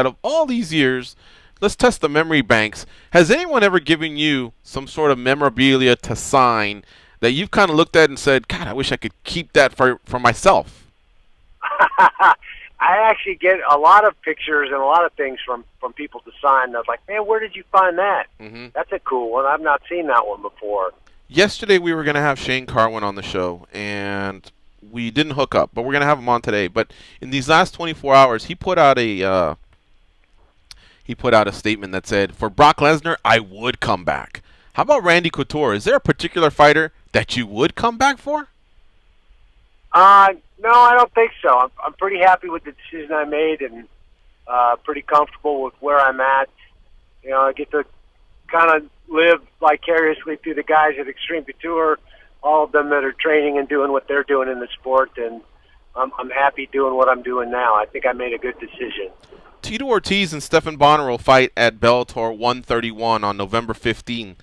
out of all these years, let's test the memory banks. Has anyone ever given you some sort of memorabilia to sign that you've kind of looked at and said, God, I wish I could keep that for myself? I actually get a lot of pictures and a lot of things from people to sign. I was like, man, where did you find that? Mm-hmm. That's a cool one. I've not seen that one before. Yesterday we were going to have Shane Carwin on the show, and we didn't hook up, but we're going to have him on today. But in these last 24 hours, he put out a statement that said, "For Brock Lesnar, I would come back." How about Randy Couture? Is there a particular fighter that you would come back for? No, I don't think so. I'm pretty happy with the decision I made, and pretty comfortable with where I'm at. You know, I get to kind of live vicariously through the guys at Extreme Couture, all of them that are training and doing what they're doing in the sport, and I'm happy doing what I'm doing now. I think I made a good decision. Tito Ortiz and Stephan Bonner will fight at Bellator 131 on November 15.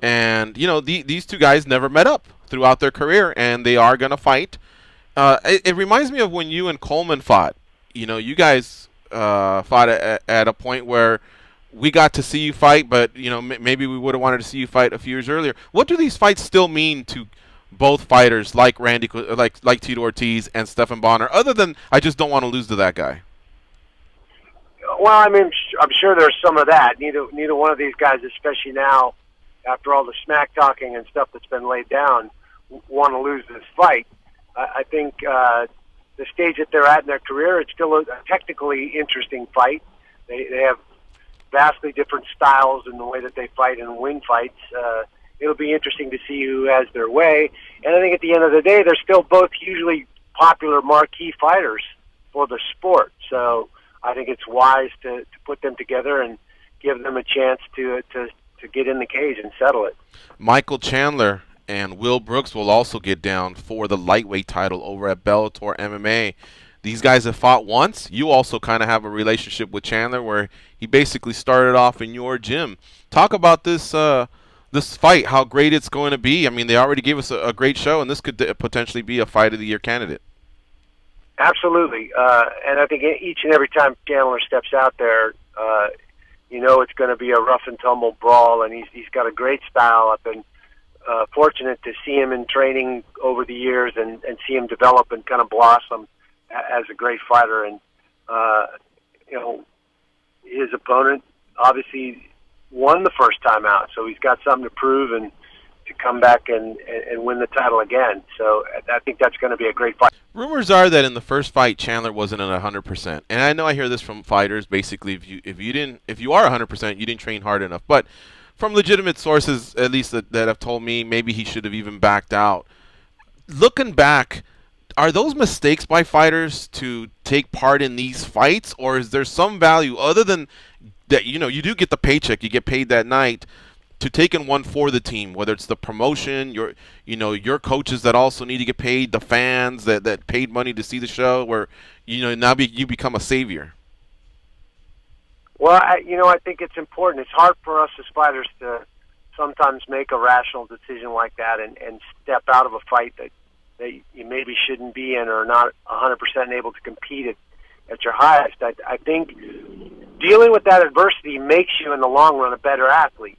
And, you know, these two guys never met up throughout their career, and they are going to fight. It reminds me of when you and Coleman fought. You know, you guys fought at a point where we got to see you fight, but, you know, maybe we would have wanted to see you fight a few years earlier. What do these fights still mean to both fighters like like Tito Ortiz and Stephan Bonner, other than I just don't want to lose to that guy? Well, I mean, I'm sure there's some of that. Neither one of these guys, especially now, after all the smack talking and stuff that's been laid down, want to lose this fight. I think the stage that they're at in their career, it's still a technically interesting fight. They have vastly different styles in the way that they fight and win fights. It'll be interesting to see who has their way. And I think at the end of the day, they're still both hugely popular marquee fighters for the sport. So I think it's wise to put them together and give them a chance to get in the cage and settle it. Michael Chandler and Will Brooks will also get down for the lightweight title over at Bellator MMA. These guys have fought once. You also kind of have a relationship with Chandler where he basically started off in your gym. Talk about this this fight, how great it's going to be. I mean, they already gave us a great show, and this could potentially be a Fight of the Year candidate. Absolutely. And I think each and every time Chandler steps out there, you know it's going to be a rough and tumble brawl, and he's got a great style. I've been fortunate to see him in training over the years and see him develop and kind of blossom as a great fighter. And, you know, his opponent obviously won the first time out, so he's got something to prove and to come back and win the title again. So I think that's going to be a great fight. Rumors are that in the first fight, Chandler wasn't at 100%. And I know I hear this from fighters. Basically, if you are 100%, you didn't train hard enough. But from legitimate sources, at least that have told me, maybe he should have even backed out. Looking back, are those mistakes by fighters to take part in these fights, or is there some value other than that? You know, you do get the paycheck, you get paid that night to take in one for the team, whether it's the promotion, your coaches that also need to get paid, the fans that paid money to see the show, where now you become a savior. Well, I think it's important. It's hard for us as fighters to sometimes make a rational decision like that and step out of a fight that you maybe shouldn't be in or not 100% able to compete at your highest. I think dealing with that adversity makes you, in the long run, a better athlete.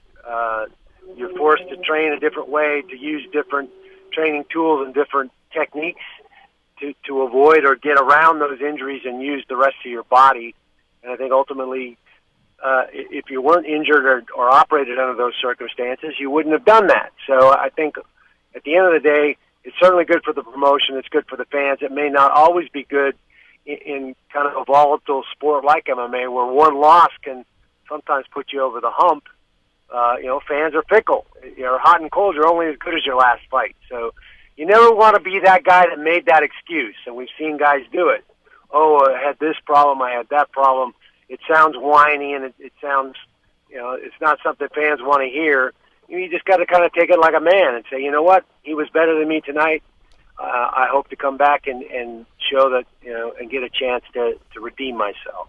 You're forced to train a different way, to use different training tools and different techniques to avoid or get around those injuries and use the rest of your body. And I think ultimately, if you weren't injured or operated under those circumstances, you wouldn't have done that. So I think at the end of the day, it's certainly good for the promotion. It's good for the fans. It may not always be good in kind of a volatile sport like MMA, where one loss can sometimes put you over the hump. Fans are fickle. You're hot and cold. You're only as good as your last fight. So you never want to be that guy that made that excuse. And we've seen guys do it. Oh, I had this problem. I had that problem. It sounds whiny, and it sounds, it's not something fans want to hear. You just got to kind of take it like a man and say, you know what, he was better than me tonight. I hope to come back and show that, and get a chance to redeem myself.